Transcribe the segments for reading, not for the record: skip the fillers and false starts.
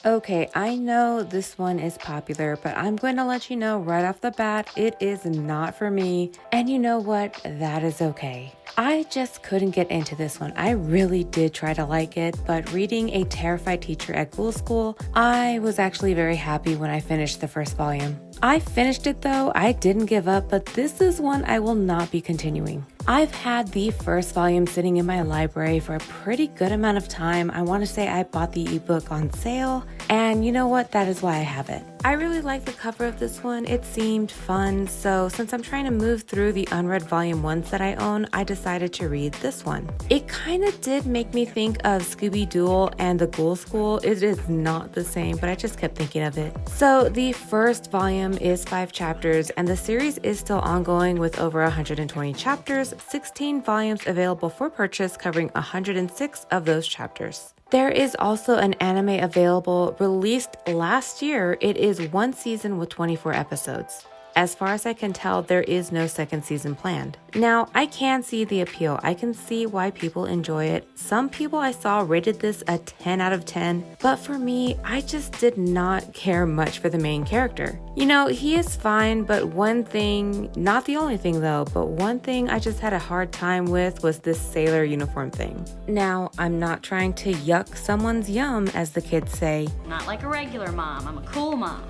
Okay, I know this one is popular, but I'm going to let you know right off the bat, it is not for me. And you know what? That is okay. I just couldn't get into this one. I really did try to like it, but reading A Terrified Teacher at Ghoul School, I was actually very happy when I finished the first volume. I finished it though, I didn't give up, but this is one I will not be continuing. I've had the first volume sitting in my library for a pretty good amount of time. I want to say I bought the ebook on sale, and you know what? That is why I have it. I really like the cover of this one. It seemed fun, so since I'm trying to move through the unread volume ones that I own, I decided to read this one. It kind of did make me think of Scooby-Doo and the Ghoul School. It is not the same, but I just kept thinking of it. So the first volume is 5 chapters, and the series is still ongoing with over 120 chapters, 16 volumes available for purchase covering 106 of those chapters. There is also an anime available released last year. It is 1 season with 24 episodes. As far as I can tell, there is no second season planned. Now, I can see the appeal. I can see why people enjoy it. Some people I saw rated this a 10 out of 10, but for me, I just did not care much for the main character. You know, he is fine, but one thing, not the only thing though, but one thing I just had a hard time with was this sailor uniform thing. Now, I'm not trying to yuck someone's yum, as the kids say. Not like a regular mom, I'm a cool mom.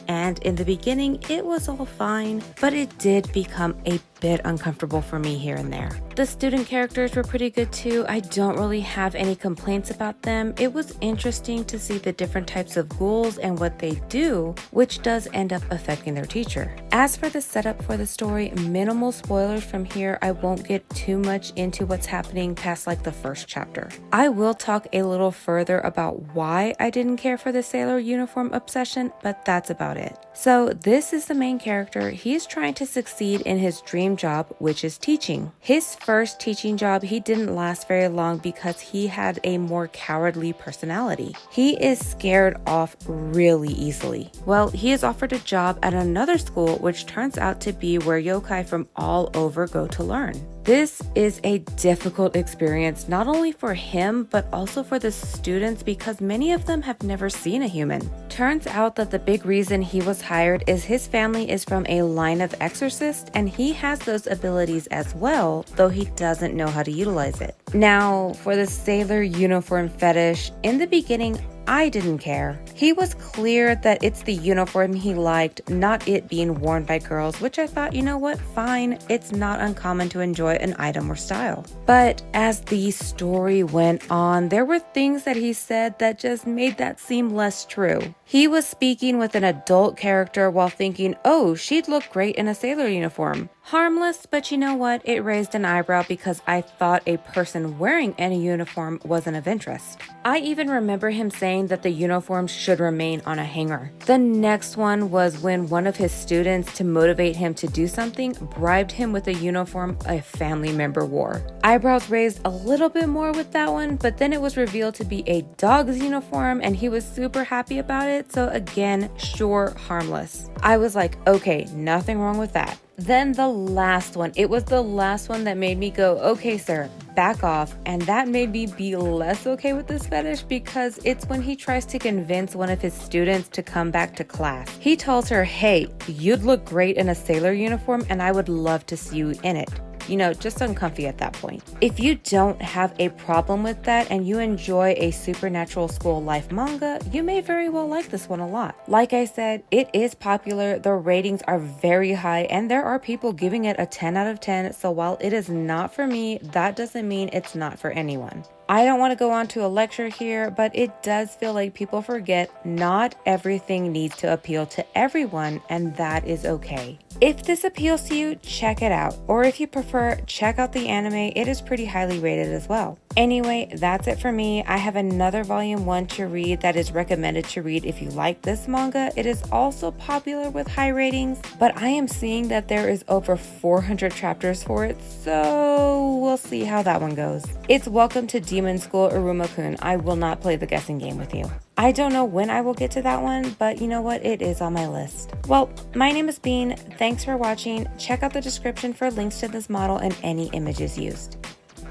And in the beginning, it was all fine, but it did become a bit uncomfortable for me here and there. The student characters were pretty good too. I don't really have any complaints about them. It was interesting to see the different types of ghouls and what they do, which does end up affecting their teacher. As for the setup for the story, minimal spoilers from here. I won't get too much into what's happening past like the first chapter. I will talk a little further about why I didn't care for the sailor uniform obsession, but that's about it. So this is the main character. He's trying to succeed in his dream job, which is teaching. His first teaching job, he didn't last very long because he had a more cowardly personality. He is scared off really easily. Well, he is offered a job at another school, which turns out to be where yokai from all over go to learn. This is a difficult experience, not only for him, but also for the students because many of them have never seen a human. Turns out that the big reason he was hired is his family is from a line of exorcists and he has those abilities as well, though he doesn't know how to utilize it. Now, for the sailor uniform fetish, in the beginning, I didn't care. He was clear that it's the uniform he liked, not it being worn by girls, which I thought, you know what, fine, it's not uncommon to enjoy an item or style. But as the story went on, there were things that he said that just made that seem less true. He was speaking with an adult character while thinking, oh, she'd look great in a sailor uniform. Harmless, but you know what? It raised an eyebrow because I thought a person wearing any uniform wasn't of interest. I even remember him saying that the uniforms should remain on a hanger. The next one was when one of his students, to motivate him to do something, bribed him with a uniform a family member wore. Eyebrows raised a little bit more with that one, but then it was revealed to be a dog's uniform and he was super happy about it. So again, sure, harmless. I was like, okay, nothing wrong with that. Then the last one, it was the last one that made me go, okay, sir, back off. And that made me be less okay with this fetish because it's when he tries to convince one of his students to come back to class. He tells her, hey, you'd look great in a sailor uniform and I would love to see you in it. You know, just uncomfy at that point. If you don't have a problem with that and you enjoy a supernatural school life manga, you may very well like this one a lot. Like I said, it is popular, the ratings are very high, and there are people giving it a 10 out of 10, so while it is not for me, that doesn't mean it's not for anyone. I don't want to go on to a lecture here, but it does feel like people forget not everything needs to appeal to everyone, and that is okay. If this appeals to you, check it out. Or if you prefer, check out the anime. It is pretty highly rated as well. Anyway, that's it for me. I have another volume 1 to read that is recommended to read if you like this manga. It is also popular with high ratings, but I am seeing that there is over 400 chapters for it, so we'll see how that one goes. It's Welcome to Demon School Iruma-kun. I will not play the guessing game with you. I don't know when I will get to that one, but you know what? It is on my list. Well, my name is Bean. Thanks for watching. Check out the description for links to this model and any images used.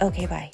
Okay, bye.